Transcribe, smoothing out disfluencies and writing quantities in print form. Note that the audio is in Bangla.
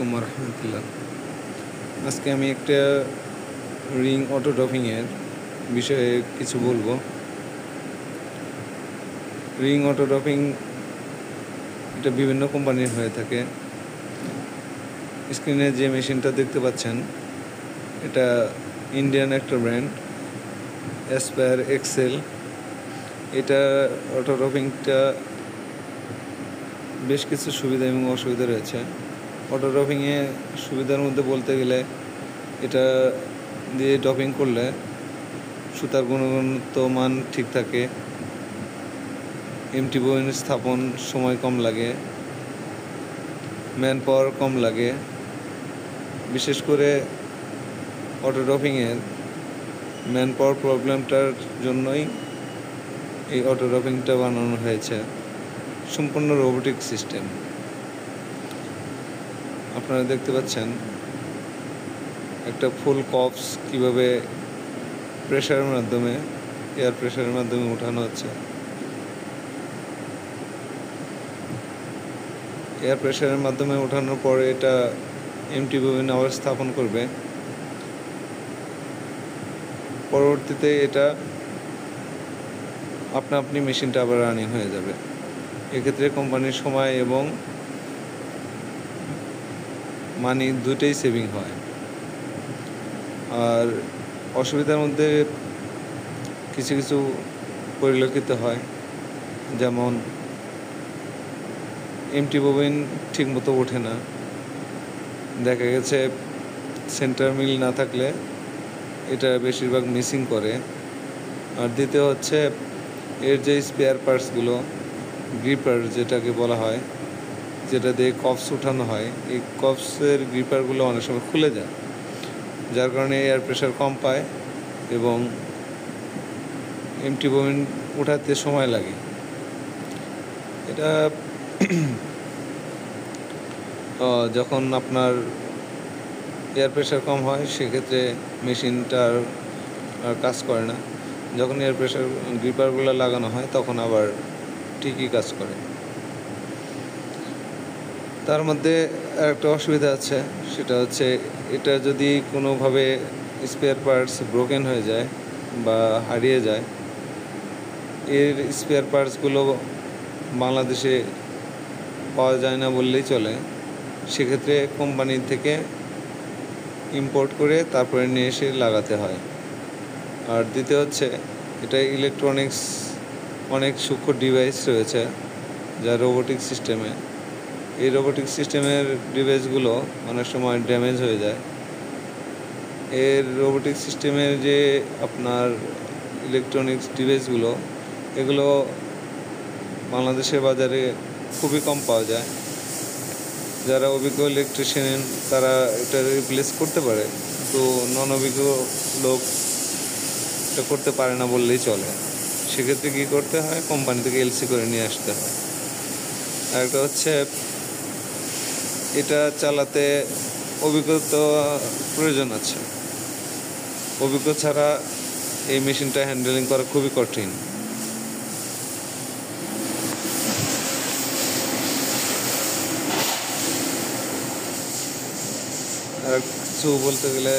আলাইকুম রহমতুল্লাহ। আজকে আমি একটা রিং অটো ড্রপিংয়ের বিষয়ে কিছু বলবো। রিং অটো ড্রপিং এটা বিভিন্ন কোম্পানির হয়ে থাকে। স্ক্রিনে যে মেশিনটা দেখতে পাচ্ছেন এটা ইন্ডিয়ান একটা ব্র্যান্ড, অ্যাসপায়ার এক্সেল। এটা অটো ড্রপিংটা বেশ কিছু সুবিধা এবং অসুবিধা রয়েছে। অটো ড্রপিংয়ে সুবিধার মধ্যে বলতে গেলে এটা দিয়ে ড্রপিং করলে সুতার গুণগত মান ঠিক থাকে, এমটি ববিন স্থাপন সময় কম লাগে, ম্যান পাওয়ার কম লাগে। বিশেষ করে অটো ড্রপিংয়ের ম্যান পাওয়ার প্রবলেমটার জন্যই এই অটো ড্রপিংটা বানানো হয়েছে। সম্পূর্ণ রোবোটিক সিস্টেম। আপনারা দেখতে পাচ্ছেন একটা ফুল কপস কীভাবে প্রেশারের মাধ্যমে, এয়ার প্রেশারের মাধ্যমে উঠানো হচ্ছে। এয়ার প্রেশারের মাধ্যমে ওঠানোর পরে এটা এমটি ববিন আবার স্থাপন করবে। পরবর্তীতে এটা আপনি মেশিনটা আবার রানিং হয়ে যাবে। এক্ষেত্রে কোম্পানির সময় এবং মানি দুটোই সেভিং হয়। আর অসুবিধার মধ্যে কিছু কিছু পরিলক্ষিত হয়, যেমন এমটি ববিন ঠিকমতো ওঠে না। দেখা গেছে সেন্টার মিল না থাকলে এটা বেশিরভাগ মিসিং করে। আর দ্বিতীয় হচ্ছে এর যে স্পেয়ার পার্টসগুলো, গ্রিপার যেটাকে বলা হয়, যেটা দিয়ে কপস উঠানো হয়, এই কপসের গ্রিপারগুলো অনেক সময় খুলে যায়, যার কারণে এয়ার প্রেশার কম পায় এবং এমটি ববিন উঠাতে সময় লাগে। এটা যখন আপনার এয়ার প্রেশার কম হয় সেক্ষেত্রে মেশিনটা আর কাজ করে না। যখন এয়ার প্রেশার গ্রিপারগুলো লাগানো হয় তখন আবার ঠিকই কাজ করে। তার মধ্যে একটা অসুবিধা আছে, সেটা হচ্ছে এটা যদি কোনোভাবে স্পেয়ার পার্টস ব্রোকেন হয়ে যায় বা হারিয়ে যায়, এর স্পেয়ার পার্টসগুলো বাংলাদেশে পাওয়া যায় না বললেই চলে। সেক্ষেত্রে কোম্পানি থেকে ইম্পোর্ট করে তারপরে নিয়ে এসে লাগাতে হয়। আর দ্বিতীয় হচ্ছে এটা ইলেকট্রনিক্স অনেক সূক্ষ্ম ডিভাইস রয়েছে যা রোবোটিক সিস্টেমে। এই রোবোটিক সিস্টেমের ডিভাইসগুলো অনেক সময় ড্যামেজ হয়ে যায়। এর রোবোটিক সিস্টেমের যে আপনার ইলেকট্রনিক্স ডিভাইসগুলো, এগুলো বাংলাদেশের বাজারে খুবই কম পাওয়া যায়। যারা অভিজ্ঞ ইলেকট্রিশিয়ান তারা এটা রিপ্লেস করতে পারে, তো নন অভিজ্ঞ লোক এটা করতে পারে না বললেই চলে। সেক্ষেত্রে কী করতে হয়, কোম্পানি থেকে এলসি করে নিয়ে আসতে হয়। আর একটা হচ্ছে এটা চালাতে অভিজ্ঞতা প্রয়োজন আছে। অভিজ্ঞ ছাড়া এই মেশিনটা হ্যান্ডেলিং করা খুবই কঠিন। আর কিছু বলতে গেলে